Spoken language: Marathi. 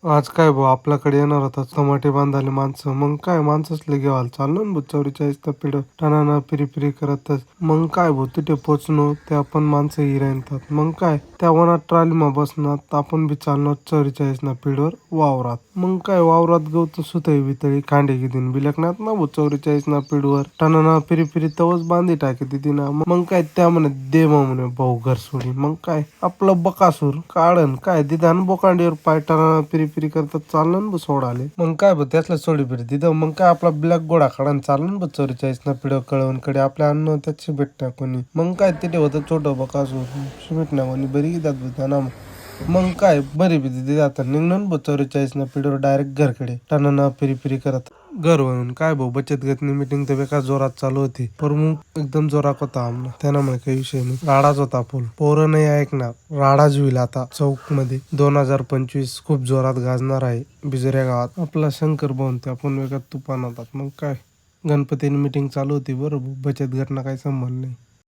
आज काय भाऊ आपल्याकडे येणार होता टमाटे बांधाले माणसं. मग काय माणसंच लगे व्हायला चाललं ना भाऊ 44 चा पिढ टनाना फिरी फिरी करतच. मग काय भाऊ तिथे पोचलो त्या पण माणसं राहतात. मग काय त्या वनात ट्रालीमा बसणार आपण बी चालणार 44 ना पिढवर वावरात. मग काय वावरात गवत सुतळी बितळी कांडे गिदीन बिलकणार ना भाऊ 44 ना पिढवर टनाना फिरी फिरी तवच बांधी टाकी तिथं. मग काय त्या म्हणे दे म्हणे भाऊ घर सोडी. मग काय आपलं बकासूर काढन काय दिदान बोकांडीवर पाय टनाना फिरी फिरी करतात चाललं ना सोडाले. मग काय बघ त्यातला सोडी फिरी तिथं. मग काय आपला ब्लॅक गोडा काढून चाललं ना 44 ना पिढ कळवणकडे आपल्या अन्न त्याची भेटण्या कोणी. मग काय तिथे होतं छोटं बकासूर भेटण्या कोणी बरी घेतात त्यांना. मग काय बरी भीती जातात निघणं 44 ना पिढीवर डायरेक्ट घरकडे टनाना फिरी फिरी करत. घर वळून काय भाऊ बचत गटनी मीटिंग तर बेकार जोरात चालू होती. प्रमुख एकदम जोरात होता आमना. त्यांना म्हणे काही विषय नाही. राडाच होता फुल. पोरं नाही ऐकणार. राडाच होईल आता चौक मध्ये 2025 खूप जोरात गाजणार आहे बिजऱ्या गावात. आपला शंकर भाऊन ते आपण वेगळ्यात तुफान होतात. मग काय गणपतीने मीटिंग चालू होती बरोबर. बचत गटना काही संबंध नाही.